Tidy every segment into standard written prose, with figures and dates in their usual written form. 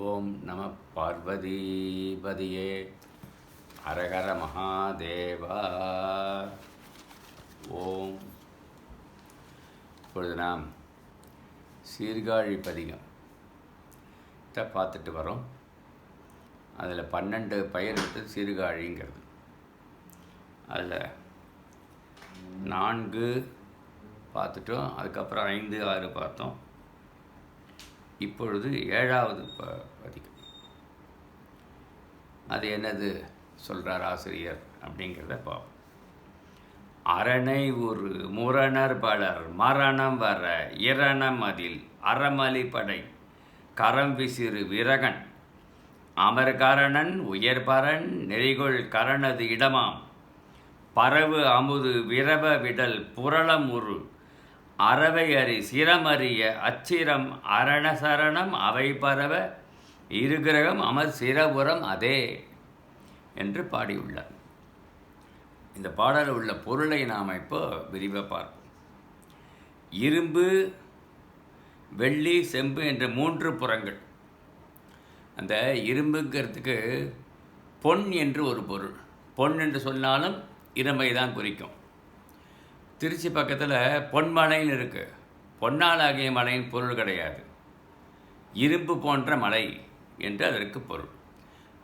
ஓம் நம பார்வதிபதியே ஹரஹர மகாதேவா. ஓம். இப்பொழுது நாம் சீர்காழி பதிகத்தை பார்த்துட்டு வரோம். அதில் 12 பெயர் இருக்குது சீர்காழிங்கிறது. அதில் 4 பார்த்துட்டோம், அதுக்கப்புறம் 5, 6 பார்த்தோம். இப்பொழுது 7வது பதிகம். அது என்னது சொல்கிறார் ஆசிரியர் அப்படிங்கிறத பார்ப்போம். அரணை ஒரு முரணர் பலர் மரணம் வர இரணம் அதில் அறமலி படை கரம் விசிறு விரகன் அமர்கரணன் உயர்பரன் நெறிகொள் கரணது இடமாம் பரவு அமுது விரவ விடல் புரளம் உரு அறவை அறி சிரமறிய அச்சிரம் அரணசரணம் அவை பரவ இருகிரகம் அமர் சிரபுரம் அதே என்று பாடியுள்ளார். இந்த பாடலில் உள்ள பொருளை நாம் இப்போ விரிவாக பார்ப்போம். இரும்பு, வெள்ளி, செம்பு என்ற 3 புறங்கள். அந்த இரும்புங்கிறதுக்கு பொன் என்று ஒரு பொருள். பொன் என்று சொன்னாலும் இரும்பை தான் குறிக்கும். திருச்சி பக்கத்தில் பொன்மலைன்னு இருக்குது. பொன்னால் ஆகிய மலையின் பொருள் கிடையாது, இரும்பு போன்ற மலை என்று அதற்கு பொருள்.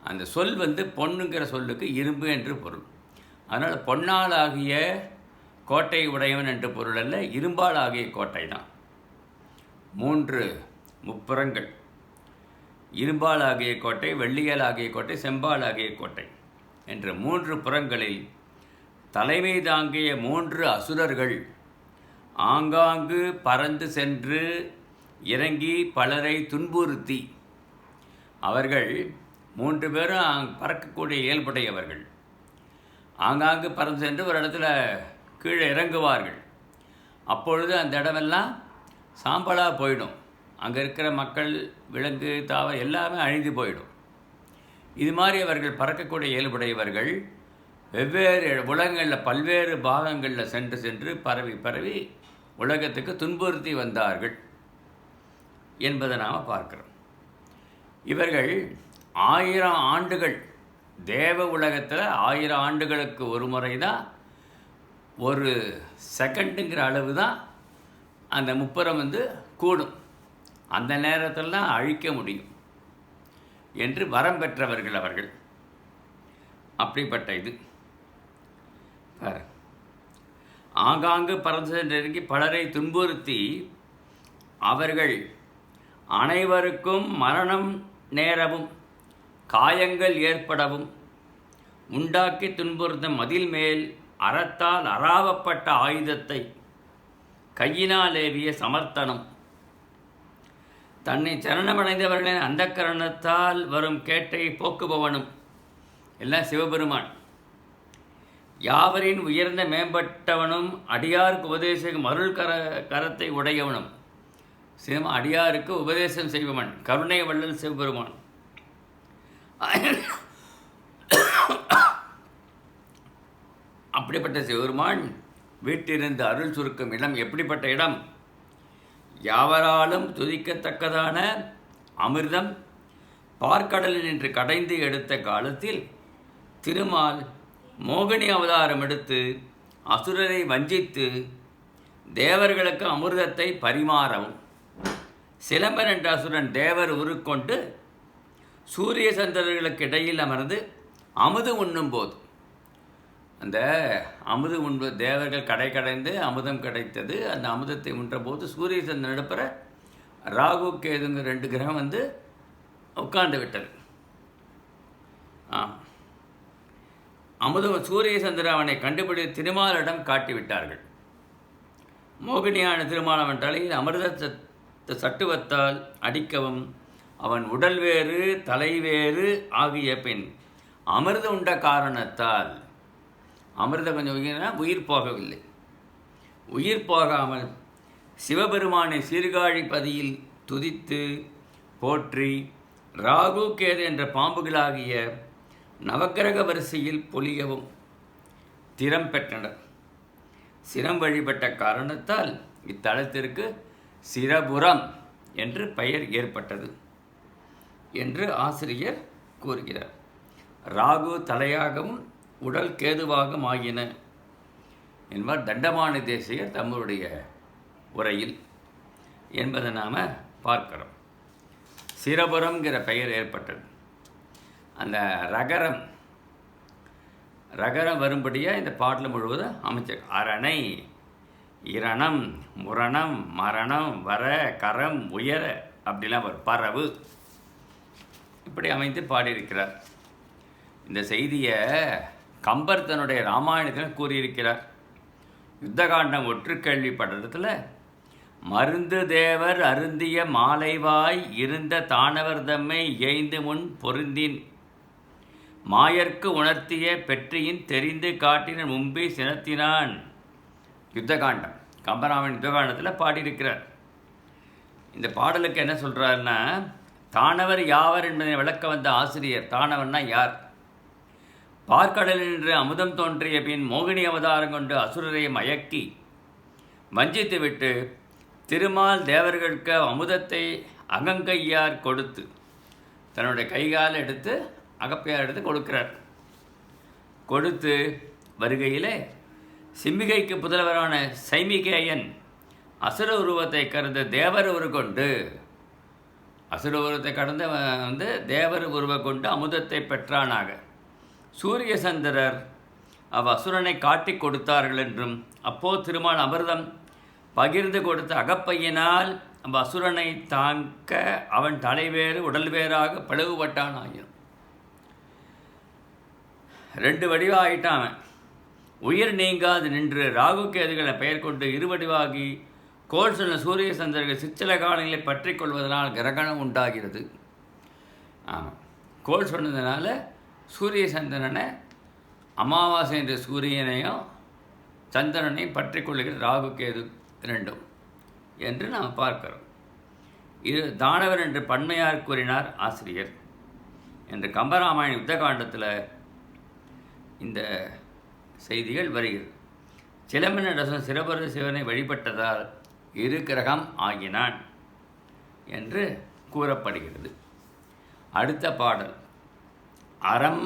அந்த சொல் பொன்னுங்கிற சொல்லுக்கு இரும்பு என்று பொருள். அதனால் பொன்னால் ஆகிய கோட்டை உடையவன் என்று பொருள் அல்ல, இரும்பால் ஆகிய கோட்டை தான். 3 முப்புறங்கள்: இரும்பால் ஆகிய கோட்டை, வெள்ளியால் ஆகிய கோட்டை, செம்பால் ஆகிய கோட்டை என்ற 3 புறங்களில் தலைமை தாங்கிய 3 அசுரர்கள் ஆங்காங்கு பறந்து சென்று இறங்கி பலரை துன்புறுத்தி, அவர்கள் 3 பேரும் பறக்கக்கூடிய இயல்புடையவர்கள், ஆங்காங்கு பறந்து சென்று ஒரு இடத்துல கீழே இறங்குவார்கள். அப்பொழுது அந்த இடமெல்லாம் சாம்பலாக போயிடும். அங்கே இருக்கிற மக்கள், விலங்கு, தாவ எல்லாமே அழிந்து போயிடும். இது மாதிரி அவர்கள் பறக்கக்கூடிய இயல்புடையவர்கள் வெவ்வேறு உலகங்களில் பல்வேறு பாகங்களில் சென்று பரவி உலகத்துக்கு துன்புறுத்தி வந்தார்கள் என்பதை நாம் பார்க்கிறோம். இவர்கள் 1000 ஆண்டுகள், தேவ உலகத்தில் 1000 ஆண்டுகளுக்கு ஒரு முறை தான், ஒரு செகண்டுங்கிற அளவு தான் அந்த முப்புறம் கூடும். அந்த நேரத்தில் தான் அழிக்க முடியும் என்று வரம் பெற்றவர்கள் அவர்கள். அப்படிப்பட்ட இது ஆங்காங்கு பறந்து நெருங்கி பலரை துன்புறுத்தி, அவர்கள் அனைவருக்கும் மரணம் நேரவும் காயங்கள் ஏற்படவும் உண்டாக்கி துன்புறுத்தும் மதில் மேல் அறத்தால் அறாவப்பட்ட ஆயுதத்தை கையினால் ஏவிய சமர்த்தனம், தன்னை சரணமடைந்தவர்களின் அந்த கரணத்தால் வரும் கேட்டை போக்குபவனும் எல்லாம் சிவபெருமான். யாவரின் உயர்ந்த மேம்பட்டவனும் அடியாருக்கு உபதேசம் அருள் கரத்தை உடையவனும். அடியாருக்கு உபதேசம் செய்பவன் கருணை வள்ளல் சிவபெருமான். அப்படிப்பட்ட சிவபெருமான் வீட்டிலிருந்து அருள் சுருக்கும் இடம் எப்படிப்பட்ட இடம்? யாவராலும் துதிக்கத்தக்கதான அமிர்தம் பார்க்கடலில் நின்று கடைந்து எடுத்த காலத்தில் திருமால் மோகினி அவதாரம் எடுத்து அசுரரை வஞ்சித்து தேவர்களுக்கு அமிர்தத்தை பரிமாறவும், சிலம்பன் என்ற அசுரன் தேவர் உருக்கொண்டு சூரிய சந்திரர்களுக்கு இடையில் அமர்ந்து அமுது உண்ணும் போது, அந்த அமுது உண்பது தேவர்கள் கடைந்து அமுதம் கிடைத்தது. அந்த அமுதத்தை உண்றபோது சூரிய சந்திரன் நடுப்புற ராகு கேதுங்க 2 கிரகம் உட்கார்ந்து விட்டது. அமுதம் சூரிய சந்திரன் அவனை கண்டுபிடி திருமாலிடம் காட்டிவிட்டார்கள். மோகினியான திருமால் அவன் தலையில் அமிர்த சட்டுவத்தால் அடிக்கவும், அவன் உடல் வேறு தலை வேறு ஆகிய பின் அமிர்தம் உண்ட காரணத்தால் அமிர்தம் கொஞ்சம் உயிர் போகவில்லை. உயிர் போகாமல் சிவபெருமானை சீர்காழி பதியில் துதித்து போற்றி ராகு கேது என்ற பாம்புகளாகிய நவக்கிரக வரிசையில் பொலியவும் திறம் பெற்றனர். சிரம் வழிபட்ட காரணத்தால் இத்தலத்திற்கு சிரபுரம் என்று பெயர் ஏற்பட்டது. என்று ஆசிரியர் கூறுகிறார். ராகு தலையாகவும் உடல் கேதுவாகவும் ஆகின என்பார் தண்டமானி தேசிகர் தம்முடைய உரையில் என்பதை நாம் பார்க்கிறோம். சிரபுரம்ங்கிற பெயர் ஏற்பட்டது. அந்த ரகரம் வரும்படியாக இந்த பாட்டில் முழுவதும் அமைச்சர். அரணை, இரணம், முரணம், மரணம், வர, கரம், உயர அப்படிலாம் வரும். பரவு இப்படி அமைத்து பாடியிருக்கிறார். இந்த செய்தியை கம்பர் தன்னுடைய ராமாயணத்தில் கூறியிருக்கிறார். யுத்தகாண்டம் ஒற்று கேள்விப்படுறதுல மருந்து தேவர் அருந்திய மாலைவாய் இருந்த தானவர் தம்மை ஏய்ந்து முன் பொருந்தின் மாயர்க்கு உணர்த்திய பெற்றியின் தெரிந்து காட்டின முன்பே சினத்தினான். யுத்தகாண்டம் கம்பராமன் யுத்தகாண்டத்தில் பாடியிருக்கிறார். இந்த பாடலுக்கு என்ன சொல்கிறாருன்னா, தானவர் யாவர் என்பதை விளக்க வந்த ஆசிரியர். தானவர்னா யார்? பார்க்கடலில் நின்று அமுதம் தோன்றிய பின் மோகினி அவதாரம் கொண்டு அசுரரை மயக்கி வஞ்சித்து விட்டு திருமால் தேவர்களுக்கு அமுதத்தை அகங்கையார் கொடுத்து தன்னுடைய கைகால் எடுத்து அகப்பையார் எடுத்து கொடுக்கிறார். கொடுத்து வருகையிலே சிம்மிகைக்கு புதல்வரான சைமிகேயன் அசுர உருவத்தை கடந்து தேவர் உருகொண்டு அசுர உருவத்தை கடந்து தேவர் உருவ கொண்டு அமுதத்தை பெற்றானாக. சூரிய சந்திரர் அசுரனை காட்டி கொடுத்தார்கள் என்றும் அப்போது திருமால் அமிர்தம் பகிர்ந்து கொடுத்த அகப்பையினால் அசுரனை தாங்க அவன் தலைவேறு உடல் வேறாக பிளவுபட்டான் ஆகியும். 2 வடிவாகிட்டான் அவன். உயிர் நீங்காது நின்று ராகு கேதுகளை பெயர் கொண்டு இருவடிவாகி கோல் சொன்ன சூரிய சந்திரர்கள் சிற்சில காலங்களை பற்றி கொள்வதனால் கிரகணம் உண்டாகிறது. ஆமாம், கோல் சொன்னதுனால சூரிய சந்திரனை அமாவாசை என்ற சூரியனையும் சந்திரனையும் பற்றி கொள்ளுகிற ராகு கேது 2 என்று நாம் பார்க்கிறோம். இது தானவர் என்று பன்மையார் கூறினார் ஆசிரியர் என்று கம்பராமாயண யுத்தகாண்டத்தில் இந்த செய்திகள் வருகிறது. சிலம்பினரசன் சிரபர சிவனை வழிபட்டதால் 2 கிரகம் ஆகினான் என்று கூறப்படுகிறது. அடுத்த பாடல் அறம்